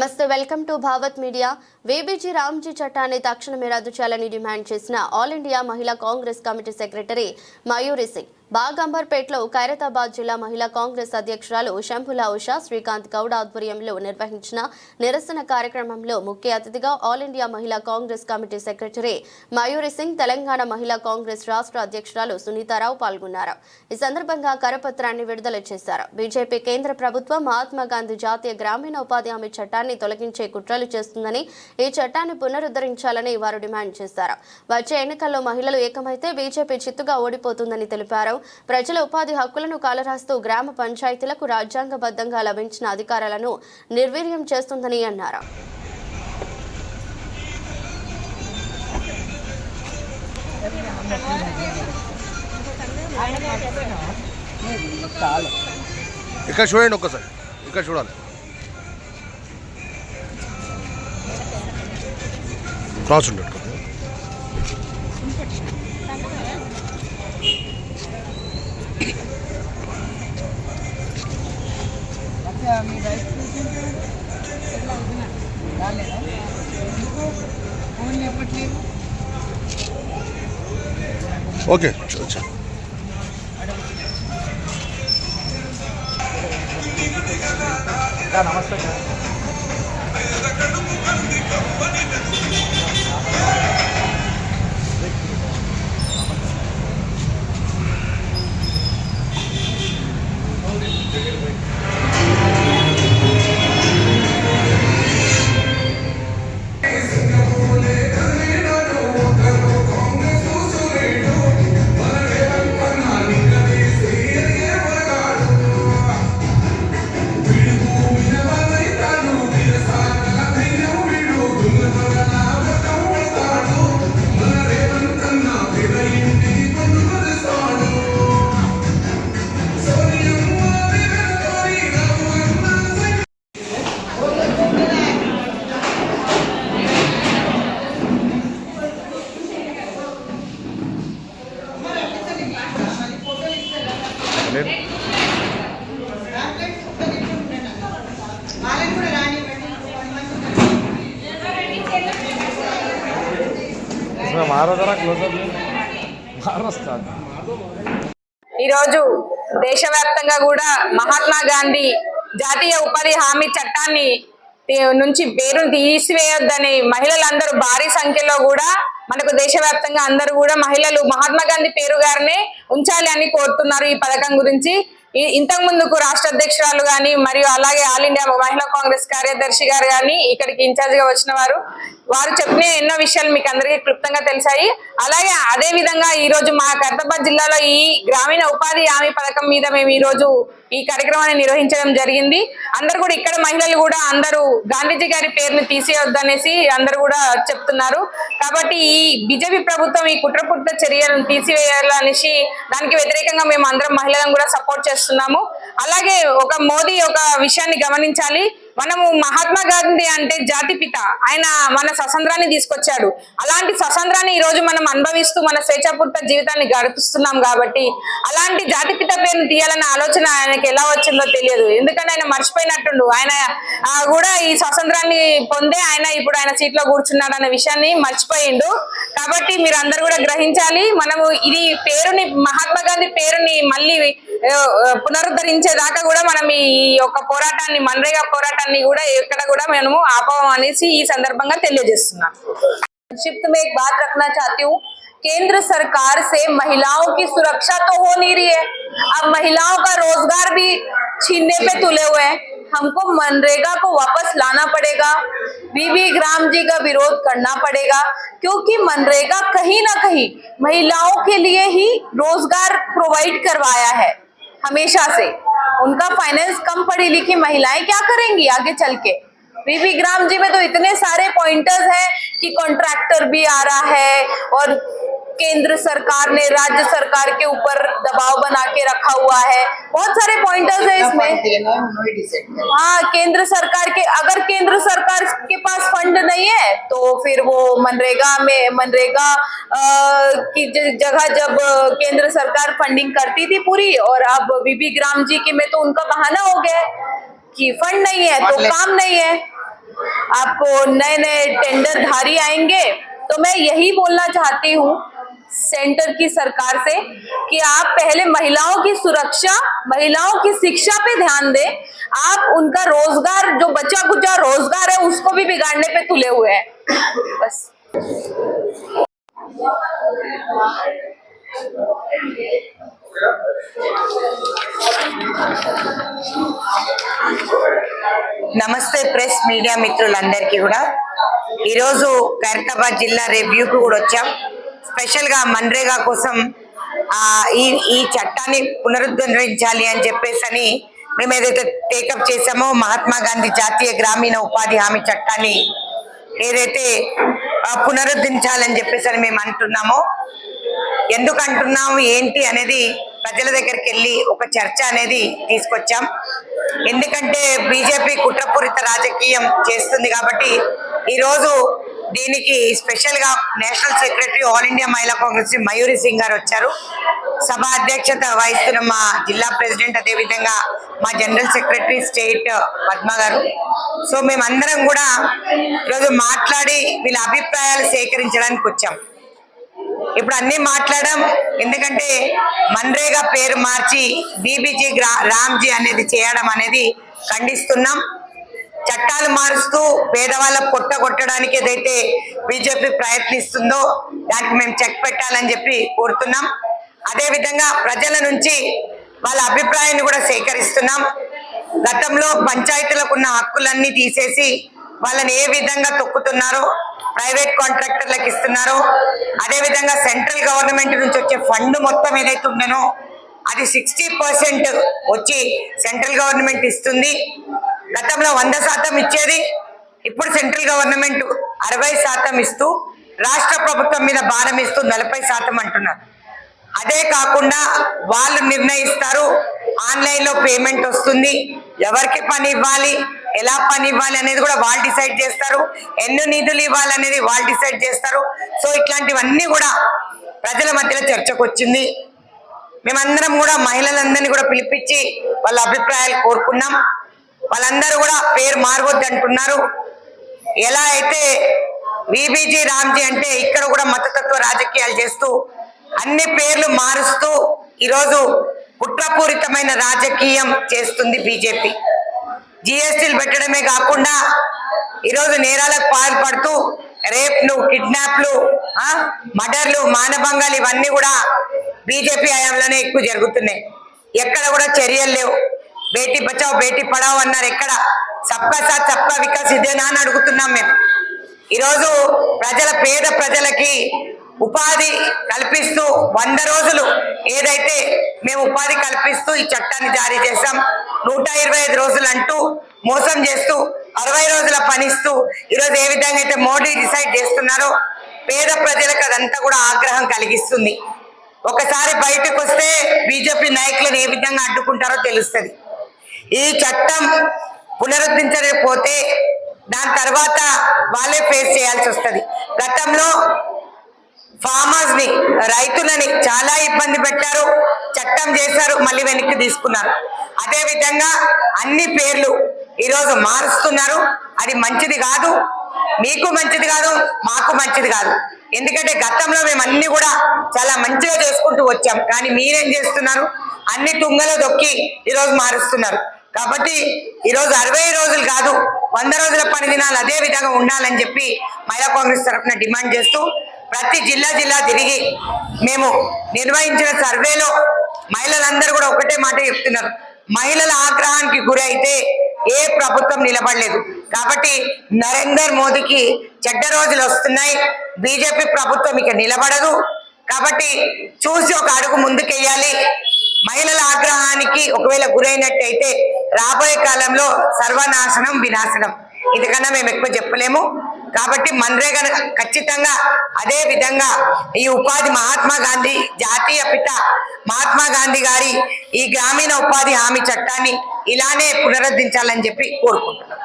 నమస్తే welcome to Bhavat media. VBG RAM G చట్టాన్ని తక్షణమే రద్దు చేయాలని డిమాండ్ చేసిన ఆల్ ఇండియా మహిళా కాంగ్రెస్ కమిటీ సెక్రటరీ మయూరి సింగ్ బాగంబర్పేటలో ఖైరతాబాద్ జిల్లా మహిళా కాంగ్రెస్ అధ్యక్షురాలు శంభులా ఉషా శ్రీకాంత్ గౌడ్ ఆధ్వర్యంలో నిర్వహించిన నిరసన కార్యక్రమంలో ముఖ్య అతిథిగా ఆల్ ఇండియా మహిళా కాంగ్రెస్ కమిటీ సెక్రటరీ మయూరి సింగ్, తెలంగాణ మహిళా కాంగ్రెస్ రాష్ట్ర అధ్యక్షురాలు సునీతారావు పాల్గొన్నారు। ఈ సందర్భంగా కరపత్రాన్ని విడుదల చేశారు। బీజేపీ కేంద్ర ప్రభుత్వం మహాత్మా గాంధీ జాతీయ గ్రామీణ ఉపాధి హామీ చట్టాన్ని తొలగించే కుట్రలు చేస్తుందని, ఈ చట్టాన్ని పునరుద్ధరించాలని వారు డిమాండ్ చేశారు। వచ్చే ఎన్నికల్లో మహిళలు ఏకమైతే బీజేపీ చిత్తుగా ఓడిపోతుందని తెలిపారు। ప్రజల ఉపాధి హక్కులను కాలరాస్తూ గ్రామ పంచాయతీలకు రాజ్యాంగబద్ధంగా లభించిన అధికారాలను నిర్వీర్యం చేస్తుందని అన్నారు। ఇక్కడ చూడండి, ఒక్కసారి ఇక్కడ చూడాలి, క్లాస్ ఉండదు। ఓకే నమస్తే। ఈరోజు దేశవ్యాప్తంగా కూడా మహాత్మా గాంధీ జాతీయ ఉపాధి హామీ చట్టాన్ని నుంచి పేరును తీసివేయొద్దని మహిళలందరూ భారీ సంఖ్యలో కూడా మనకు దేశవ్యాప్తంగా అందరూ కూడా మహిళలు మహాత్మా గాంధీ పేరు గారినే ఉంచాలి అని కోరుతున్నారు। ఈ పథకం గురించి ఇంతకు ముందుకు రాష్ట్ర అధ్యక్షురాలు గాని మరియు అలాగే ఆల్ ఇండియా మహిళా కాంగ్రెస్ కార్యదర్శి గారు గాని ఇక్కడికి ఇన్ఛార్జ్ గా వచ్చిన వారు చెప్పిన ఎన్నో విషయాలు మీకు అందరికీ క్లుప్తంగా తెలిసాయి। అలాగే అదే విధంగా ఈ రోజు మా ఖైరతాబాద్ జిల్లాలో ఈ గ్రామీణ ఉపాధి హామీ పథకం మీద మేము ఈ రోజు ఈ కార్యక్రమాన్ని నిర్వహించడం జరిగింది। అందరూ కూడా ఇక్కడ మహిళలు కూడా అందరూ గాంధీజీ గారి పేరుని తీసేయొద్దనేసి అందరూ కూడా చెప్తున్నారు। కాబట్టి ఈ బీజేపీ ప్రభుత్వం ఈ కుట్రపూరిత చర్యలను తీసివేయాలనేసి దానికి వ్యతిరేకంగా మేము అందరం మహిళలను కూడా సపోర్ట్ చేస్తున్నాము। అలాగే మోదీ ఒక విషయాన్ని గమనించాలి, మనము మహాత్మా గాంధీ అంటే జాతిపిత, ఆయన మన స్వతంత్రాన్ని తీసుకొచ్చాడు। అలాంటి స్వతంత్రాన్ని ఈ రోజు మనం అనుభవిస్తూ మన స్వేచ్ఛాపూరిత జీవితాన్ని గడుపుస్తున్నాం కాబట్టి అలాంటి జాతిపిత పేరును తీయాలన్న ఆలోచన ఆయనకి ఎలా వచ్చిందో తెలియదు। ఎందుకంటే ఆయన మర్చిపోయినట్టుండు, ఆయన కూడా ఈ స్వతంత్రాన్ని పొందే ఆయన ఇప్పుడు ఆయన సీట్లో కూర్చున్నాడు అనే విషయాన్ని మర్చిపోయిండు। కాబట్టి మీరు అందరూ కూడా గ్రహించాలి, మనము ఇది పేరుని మహాత్మా గాంధీ పేరుని మళ్ళీ పునరుద్ధరించేదాకా కూడా మనం ఈ యొక్క పోరాటాన్ని मनरेगा పోరాటాన్ని కూడా ఎక్కడ కూడా మేము ఆపం అనేసి ఈ సందర్భంగా తెలియజేస్తున్నాం। संक्षिप्त में एक बात रखना चाहती हूँ, केंद्र सरकार से महिलाओं की सुरक्षा तो हो नहीं रही है, अब महिलाओं का रोजगार भी छीनने पे तुले हुए हैं। हमको मनरेगा को वापस लाना पड़ेगा, बीबी ग्राम जी का विरोध करना पड़ेगा, क्योंकि मनरेगा कहीं ना कहीं महिलाओं के लिए ही रोजगार प्रोवाइड करवाया है। हमेशा से उनका फाइनेंस कम पढ़ी लिखी महिलाएं क्या करेंगी आगे चल के। बीबी ग्राम जी में तो इतने सारे पॉइंटर्स हैं कि कॉन्ट्रैक्टर भी आ रहा है और केंद्र सरकार ने राज्य सरकार के ऊपर दबाव बना के रखा हुआ है। बहुत सारे पॉइंटर्स है इसमें। हाँ, केंद्र सरकार के अगर केंद्र सरकार के पास फंड नहीं है तो फिर वो मनरेगा की जगह जब केंद्र सरकार फंडिंग करती थी पूरी, और अब बीबी ग्राम जी के में तो उनका बहाना हो गया है कि फंड नहीं है तो काम नहीं है। आपको नए नए टेंडरधारी आएंगे। तो मैं यही बोलना चाहती हूँ सेंटर की सरकार से कि आप पहले महिलाओं की सुरक्षा, महिलाओं की शिक्षा पे ध्यान दें। आप उनका रोजगार, जो बचा कुचा रोजगार है, उसको भी बिगाड़ने पे तुले हुए हैं। बस। నమస్తే ప్రెస్ మీడియా మిత్రులందరికీ కూడా ఈరోజు ఖైరతాబాద్ జిల్లా రివ్యూకి కూడా వచ్చాం. స్పెషల్గా మన్రేగా కోసం ఈ చట్టాన్ని పునరుద్ధరించాలి అని చెప్పేసి మేము ఏదైతే టేకప్ చేసామో మహాత్మా గాంధీ జాతీయ గ్రామీణ ఉపాధి హామీ చట్టాన్ని ఏదైతే పునరుద్ధరించాలని చెప్పేసి మేము అంటున్నామో, ఎందుకు అంటున్నాము ఏంటి అనేది ప్రజల దగ్గరికి వెళ్ళి ఒక చర్చ అనేది తీసుకొచ్చాం. ఎందుకంటే బీజేపీ కుట్రపూరిత రాజకీయం చేస్తుంది కాబట్టి ఈరోజు దీనికి స్పెషల్ గా నేషనల్ సెక్రటరీ ఆల్ ఇండియా మహిళా కాంగ్రెస్ మయూరి సింగ్ గారు వచ్చారు. సభ అధ్యక్షత వహిస్తున్న మా జిల్లా ప్రెసిడెంట్, అదే విధంగా మా జనరల్ సెక్రటరీ స్టేట్ పద్మ గారు. సో మేమందరం కూడా ఈరోజు మాట్లాడి వీళ్ళ అభిప్రాయాలు సేకరించడానికి వచ్చాం. ఇప్పుడు అన్ని మాట్లాడాం. ఎందుకంటే మన్రేగా పేరు మార్చి బీబీజీ రామ్జీ అనేది చేయడం అనేది ఖండిస్తున్నాం. చట్టాలు మారుస్తూ పేదవాళ్ళ పొట్ట కొట్టడానికి ఏదైతే బీజేపీ ప్రయత్నిస్తుందో దానికి మేము చెక్ పెట్టాలని చెప్పి కోరుతున్నాం. అదే విధంగా ప్రజల నుంచి వాళ్ళ అభిప్రాయాన్ని కూడా సేకరిస్తున్నాం. గతంలో పంచాయతీలకు ఉన్న హక్కులన్నీ తీసేసి వాళ్ళని ఏ విధంగా తొక్కుతున్నారో, ప్రైవేట్ కాంట్రాక్టర్లకు ఇస్తున్నారో, అదే విధంగా సెంట్రల్ గవర్నమెంట్ నుంచి వచ్చే ఫండ్ మొత్తం ఏదైతే ఉందనో అది 60% వచ్చి సెంట్రల్ గవర్నమెంట్ ఇస్తుంది. గతంలో 100% ఇచ్చేది, ఇప్పుడు సెంట్రల్ గవర్నమెంట్ 60% ఇస్తూ రాష్ట్ర ప్రభుత్వం మీద భారం ఇస్తూ 40% అంటున్నారు. అదే కాకుండా వాళ్ళు నిర్ణయిస్తారు, ఆన్లైన్ లో పేమెంట్ వస్తుంది, ఎవరికి పని ఇవ్వాలి, ఎలా పని ఇవ్వాలి అనేది కూడా వాళ్ళు డిసైడ్ చేస్తారు, ఎన్ని నిధులు ఇవ్వాలి అనేది వాళ్ళు డిసైడ్ చేస్తారు. సో ఇట్లాంటివన్నీ కూడా ప్రజల మధ్యలో చర్చకు వచ్చింది. మేమందరం కూడా మహిళలందరినీ కూడా పిలిపించి వాళ్ళ అభిప్రాయాలు కోరుకున్నాం. వాళ్ళందరూ కూడా పేరు మారవద్దు అంటున్నారు. ఎలా అయితే బీబీజీ రామ్జీ అంటే ఇక్కడ కూడా మతతత్వ రాజకీయాలు చేస్తూ అన్ని పేర్లు మారుస్తూ ఈరోజు కుట్రపూరితమైన రాజకీయం చేస్తుంది బీజేపీ. జిఎస్టీలు పెట్టడమే కాకుండా ఈరోజు నేరాలకు పాల్పడుతూ రేప్లు, కిడ్నాప్లు, మర్డర్లు, మానభంగాలు ఇవన్నీ కూడా బీజేపీ హయాంలోనే ఎక్కువ జరుగుతున్నాయి. ఎక్కడ కూడా చర్యలు లేవు. బేటీ బచావ్ బేటీ పడావ్ అన్నారు, ఎక్కడ సబ్కా సాత్ సబ్కా వికాస్ ఇదేనా అని అడుగుతున్నాం మేము. ఈరోజు పేద ప్రజలకి ఉపాధి కల్పిస్తూ 100 రోజులు ఏదైతే మేము ఉపాధి కల్పిస్తూ ఈ చట్టాన్ని జారీ చేశాం. 125 రోజులు అంటూ మోసం చేస్తూ 60 రోజుల పనిస్తూ ఈరోజు ఏ విధంగా అయితే మోడీ డిసైడ్ చేస్తున్నారో పేద ప్రజలకు అదంతా కూడా ఆగ్రహం కలిగిస్తుంది. ఒకసారి బయటకు వస్తే బీజేపీ నాయకులను ఏ విధంగా అడ్డుకుంటారో తెలుస్తుంది. ఈ చట్టం పునరుద్ధరించకపోతే దాని తర్వాత వాళ్ళే ఫేస్ చేయాల్సి వస్తుంది. గతంలో ఫార్మర్స్ ని, రైతులని చాలా ఇబ్బంది పెట్టారు, చట్టం చేశారు, మళ్ళీ వెనక్కి తీసుకున్నారు. అదే విధంగా అన్ని పేర్లు ఈరోజు మారుస్తున్నారు. అది మంచిది కాదు, మీకు మంచిది కాదు, మాకు మంచిది కాదు. ఎందుకంటే గతంలో మేము అన్ని కూడా చాలా మంచిగా చేసుకుంటూ వచ్చాం. కానీ మీరేం చేస్తున్నారు, అన్ని తుంగలో దొక్కి ఈరోజు మారుస్తున్నారు. కాబట్టి ఈరోజు 60 రోజులు కాదు 100 రోజుల పని దినాలు అదే విధంగా ఉండాలని చెప్పి మహిళా కాంగ్రెస్ తరఫున డిమాండ్ చేస్తూ ప్రతి జిల్లా తిరిగి మేము నిర్వహించిన సర్వేలో మహిళలందరూ కూడా ఒకటే మాట చెప్తున్నారు, మహిళల ఆగ్రహానికి గురి అయితే ఏ ప్రభుత్వం నిలబడలేదు. కాబట్టి నరేంద్ర మోదీకి చెడ్డ రోజులు వస్తున్నాయి, బీజేపీ ప్రభుత్వం ఇక నిలబడదు. కాబట్టి చూసి ఒక అడుగు ముందుకెయ్యాలి. మహిళల ఆగ్రహానికి ఒకవేళ గురైనట్టయితే రాబోయే కాలంలో సర్వనాశనం, వినాశనం, ఇంతకన్నా మేము ఎక్కువ చెప్పలేము. కాబట్టి మన్రేగా ఖచ్చితంగా అదే విధంగా ఈ ఉపాధి మహాత్మా గాంధీ జాతీయ పిత మహాత్మా గాంధీ గారి ఈ గ్రామీణ ఉపాధి హామీ చట్టాన్ని ఇలానే పునరుద్ధరించాలని చెప్పి కోరుకుంటున్నాం.